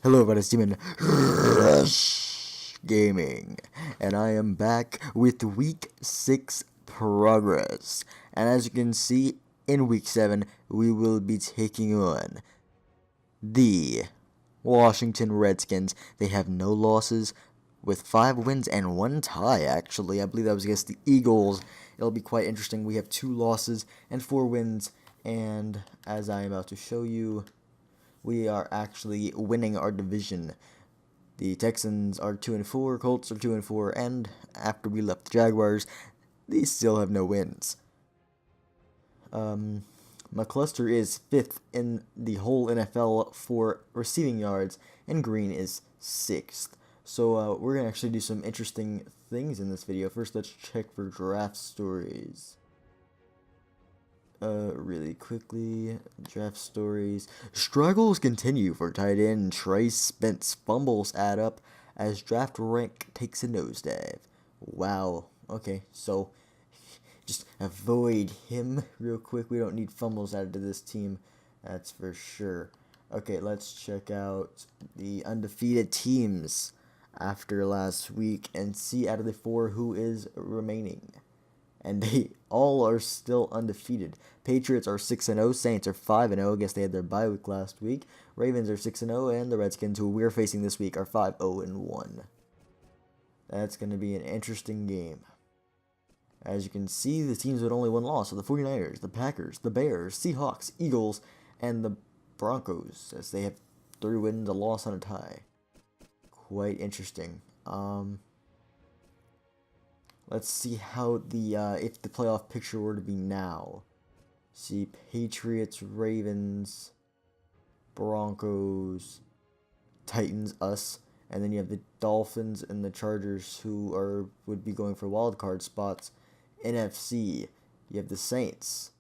Hello, everybody, it's DemonRushGaming, and I am back with Week 6 progress. And as you can see, in Week 7, we will be taking on the Washington Redskins. They have no losses, with 5 wins and 1 tie, actually. I believe that was against the Eagles. It'll be quite interesting. We have 2 losses and 4 wins, and as I am about to show you, we are actually winning our division. The Texans are 2-4, Colts are 2-4, and after we left the Jaguars, they still have no wins. McCluster is 5th in the whole NFL for receiving yards, and Green is 6th. So we're going to actually do some interesting things in this video. First, let's check for draft stories. Really quickly, draft stories. Struggles continue for tight end Trey Spence. Fumbles add up as draft rank takes a nosedive. Wow. Okay, so just avoid him real quick. We don't need fumbles added to this team, that's for sure. Okay, let's check out the undefeated teams after last week and see out of the 4 who is remaining. And they all are still undefeated. Patriots are 6-0, Saints are 5-0. I guess they had their bye week last week. Ravens are 6-0, and the Redskins, who we're facing this week, are 5-0-1. That's going to be an interesting game. As you can see, the teams with only 1 loss are the 49ers, the Packers, the Bears, Seahawks, Eagles, and the Broncos, as they have 3 wins, a loss, and a tie. Quite interesting. Let's see how the if the playoff picture were to be now. See, Patriots, Ravens, Broncos, Titans, us, and then you have the Dolphins and the Chargers, who would be going for wild card spots. NFC, you have the Saints,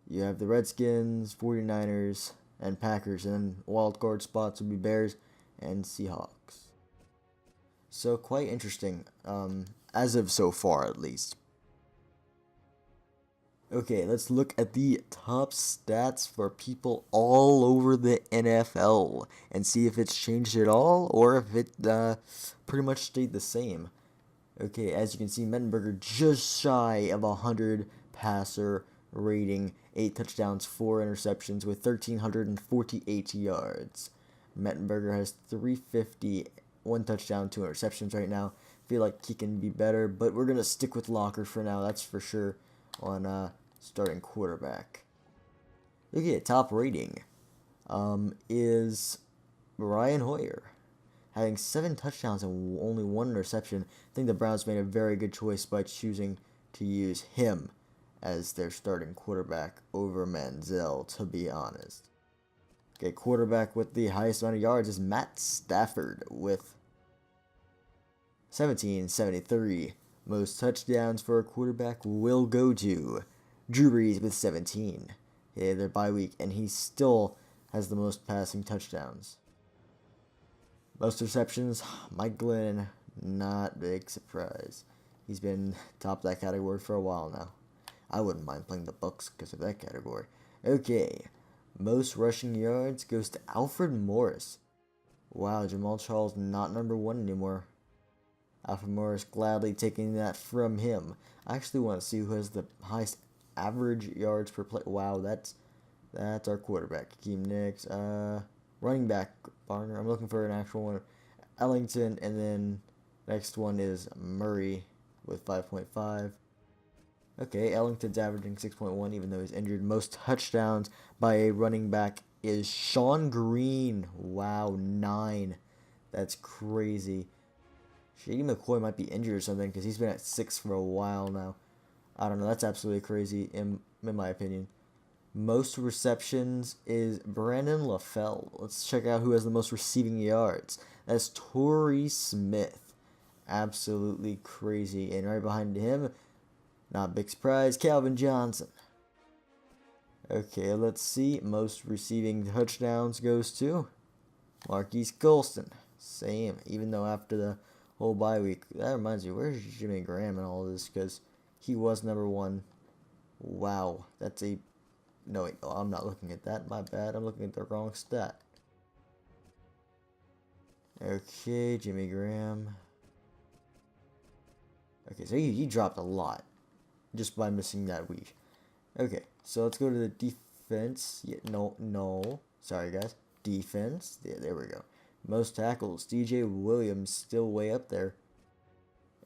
you have the Redskins, 49ers, and Packers, and then wild card spots would be Bears and Seahawks. So quite interesting, as of so far at least. Okay, let's look at the top stats for people all over the NFL and see if it's changed at all or if it pretty much stayed the same. Okay, as you can see, Mettenberger just shy of 100 passer rating, 8 touchdowns, 4 interceptions with 1,348 yards. Mettenberger has 350, 1 touchdown, 2 interceptions right now. Feel like he can be better, but we're going to stick with Locker for now, that's for sure, on starting quarterback. Okay, top rating is Brian Hoyer, having 7 touchdowns and only 1 interception. I think the Browns made a very good choice by choosing to use him as their starting quarterback over Manziel, to be honest. Okay, quarterback with the highest amount of yards is Matt Stafford with 1773. Most touchdowns for a quarterback will go to Drew Brees with 17. He had their bye week, and he still has the most passing touchdowns. Most receptions, Mike Glennon, not big surprise. He's been top of that category for a while now. I wouldn't mind playing the Bucks because of that category. Okay, most rushing yards goes to Alfred Morris. Wow, Jamal Charles not number 1 anymore. Alfred Morris gladly taking that from him. I actually want to see who has the highest average yards per play. Wow, that's our quarterback. Keem Nicks. Running back, Barner. I'm looking for an actual one. Ellington, and then next one is Murray with 5.5. Okay, Ellington's averaging 6.1 even though he's injured. Most touchdowns by a running back is Sean Green. Wow, 9. That's crazy. Shady McCoy might be injured or something because he's been at 6 for a while now. I don't know. That's absolutely crazy in my opinion. Most receptions is Brandon LaFell. Let's check out who has the most receiving yards. That's Torrey Smith. Absolutely crazy. And right behind him, not big surprise, Calvin Johnson. Okay, let's see. Most receiving touchdowns goes to Marquise Colston. Same, even though after the whole bye week. That reminds me, where's Jimmy Graham and all this? Because he was number 1. Wow, that's a... No, wait, oh, I'm not looking at that. My bad. I'm looking at the wrong stat. Okay, Jimmy Graham. Okay, so he dropped a lot just by missing that week. Okay, so let's go to the defense. Yeah, no. Sorry, guys. Defense. Yeah, there we go. Most tackles. DJ Williams still way up there.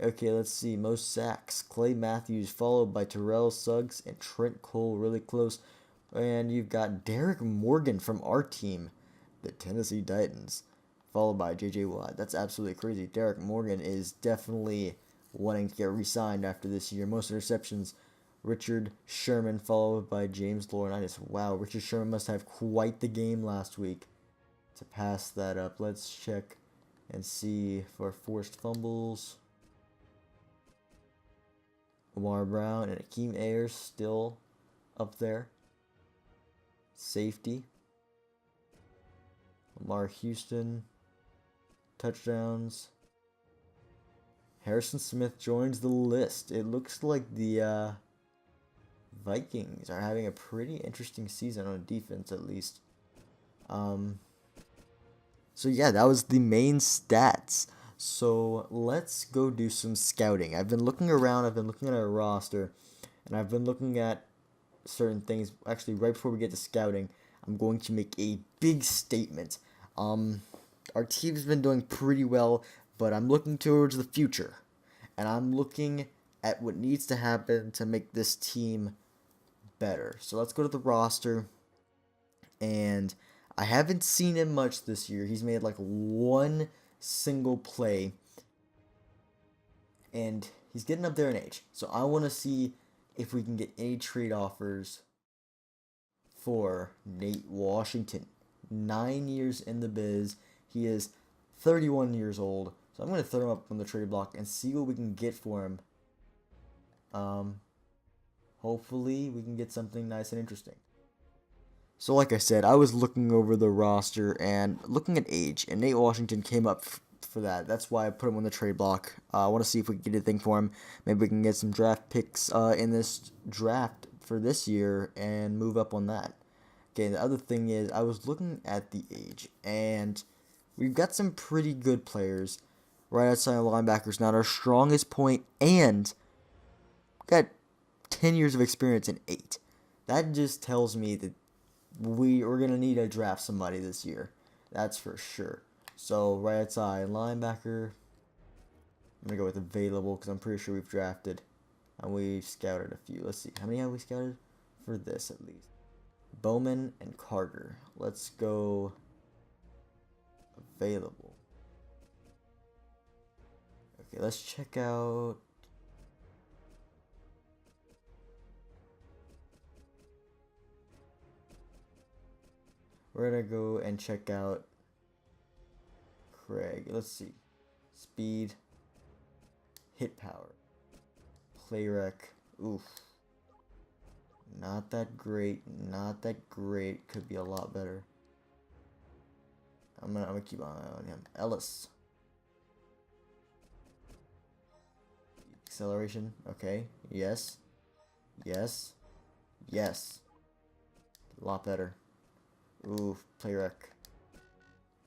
Okay, let's see. Most sacks. Clay Matthews, followed by Terrell Suggs and Trent Cole, really close. And you've got Derek Morgan from our team, the Tennessee Titans, followed by J.J. Watt. That's absolutely crazy. Derek Morgan is definitely wanting to get re-signed after this year. Most interceptions. Richard Sherman, followed by James Laurinaitis. Wow, Richard Sherman must have quite the game last week to pass that up. Let's check and see for forced fumbles. Lamar Brown and Akeem Ayers still up there. Safety. Lamar Houston. Touchdowns. Harrison Smith joins the list. It looks like the Vikings are having a pretty interesting season on defense, at least. So yeah, that was the main stats. So let's go do some scouting. I've been looking around, I've been looking at our roster, and I've been looking at certain things. Actually, right before we get to scouting, I'm going to make a big statement. Our team's been doing pretty well, but I'm looking towards the future. And I'm looking at what needs to happen to make this team better. So let's go to the roster. And I haven't seen him much this year. He's made like one single play. And he's getting up there in age. So I want to see if we can get any trade offers for Nate Washington. 9 years in the biz. He is 31 years old. So I'm going to throw him up on the trade block and see what we can get for him. Hopefully we can get something nice and interesting. So like I said, I was looking over the roster and looking at age, and Nate Washington came up for that. That's why I put him on the trade block. I want to see if we can get anything for him. Maybe we can get some draft picks in this draft for this year and move up on that. Okay, the other thing is I was looking at the age, and we've got some pretty good players right outside of linebackers. Not our strongest point, and got 10 years of experience in 8. That just tells me that we're going to need to draft somebody this year. That's for sure. So, right outside linebacker, I'm going to go with available because I'm pretty sure we've drafted. And we've scouted a few. Let's see. How many have we scouted? For this, at least. Bowman and Carter. Let's go available. Okay, let's check out... We're going to go and check out Craig. Let's see. Speed. Hit power. Play rec. Oof. Not that great. Not that great. Could be a lot better. I'm gonna keep an eye on him. Ellis. Acceleration. Okay. Yes. Yes. Yes. A lot better. Ooh, play rec.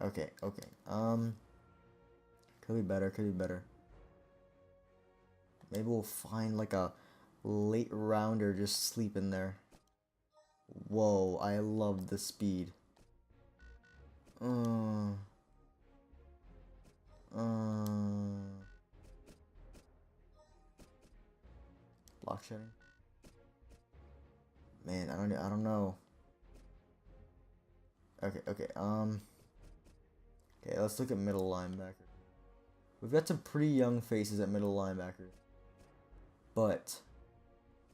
Okay, okay. Could be better, could be better. Maybe we'll find like a late rounder just sleeping there. Whoa, I love the speed. Block shedding. Man, I don't know. Okay, okay, okay, let's look at middle linebacker. We've got some pretty young faces at middle linebacker. But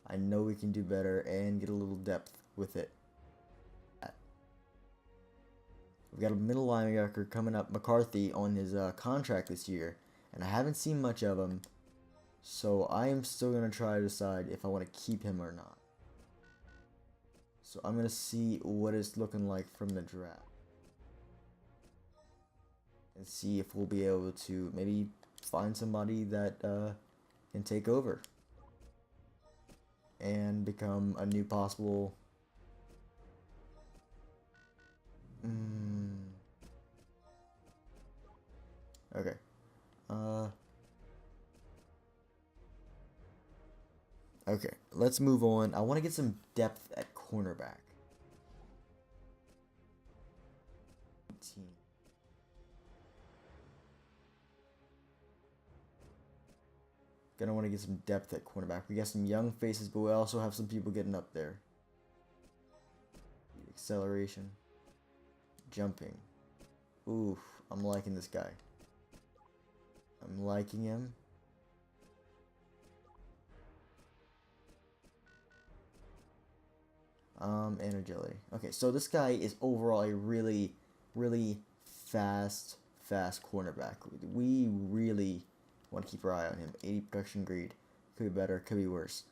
I know we can do better and get a little depth with it. We've got a middle linebacker coming up, McCarthy, on his contract this year. And I haven't seen much of him. So I am still going to try to decide if I want to keep him or not. So I'm going to see what it's looking like from the draft. And see if we'll be able to maybe find somebody that can take over. And become a new possible... Okay. Okay, let's move on. I want to get some depth at cornerback. Gonna want to get some depth at cornerback. We got some young faces, but we also have some people getting up there. Acceleration. Jumping. Oof, I'm liking this guy. I'm liking him. And agility. Okay, so this guy is overall a really fast cornerback. We really want to keep our eye on him. 80 production grade. Could be better, could be worse.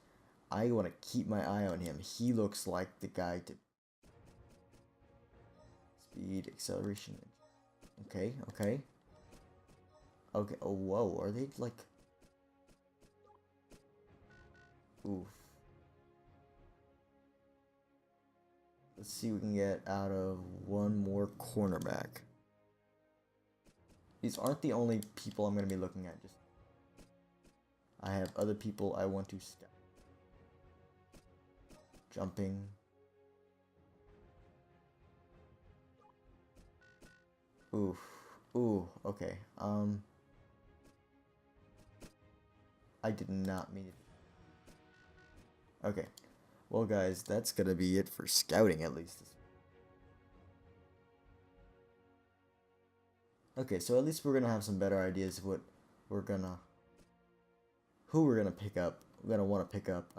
I want to keep my eye on him. He looks like the guy to... Speed, acceleration. Okay. Okay, oh, whoa. Are they, like... Oof. Let's see what we can get out of one more cornerback. These aren't the only people I'm going to be looking at. Just I have other people I want to scout. Jumping. Oof. Ooh, okay. I did not mean it. Okay. Well, guys, that's gonna be it for scouting, at least. Okay, so at least we're gonna have some better ideas of what we're gonna... Who we're gonna pick up. We're gonna want to pick up,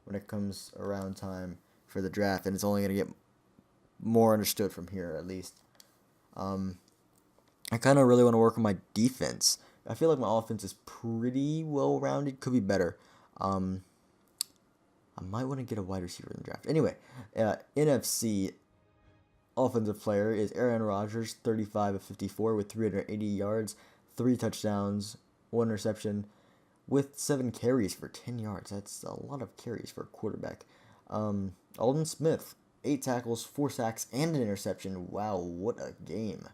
when it comes around time for the draft, and it's only gonna get more understood from here, at least. I kind of really want to work on my defense. I feel like my offense is pretty well-rounded. Could be better. I might want to get a wide receiver in the draft. Anyway, NFC offensive player is Aaron Rodgers, 35 of 54 with 380 yards, 3 touchdowns, 1 reception, with 7 carries for 10 yards. That's a lot of carries for a quarterback. Aldon Smith, 8 tackles, 4 sacks, and an interception. Wow, what a game.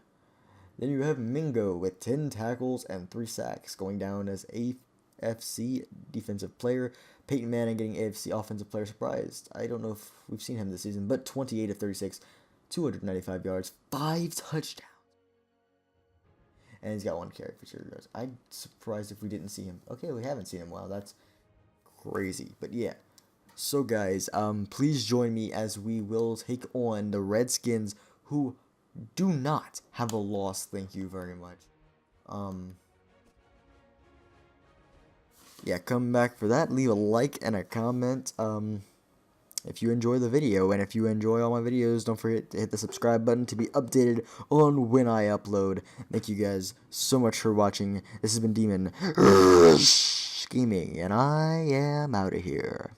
Then you have Mingo with 10 tackles and 3 sacks, going down as AFC Defensive Player. Peyton Manning getting AFC Offensive Player surprised. I don't know if we've seen him this season, but 28 of 36, 295 yards, 5 touchdowns. And he's got 1 carry for 0 yards. I'm surprised if we didn't see him. Okay, we haven't seen him. Wow, that's crazy. But yeah. So guys, please join me as we will take on the Redskins, who do not have a loss. Thank you very much. Yeah, come back for that. Leave a like and a comment if you enjoy the video. And if you enjoy all my videos, don't forget to hit the subscribe button to be updated on when I upload. Thank you guys so much for watching. This has been DemonRushGaming, and I am out of here.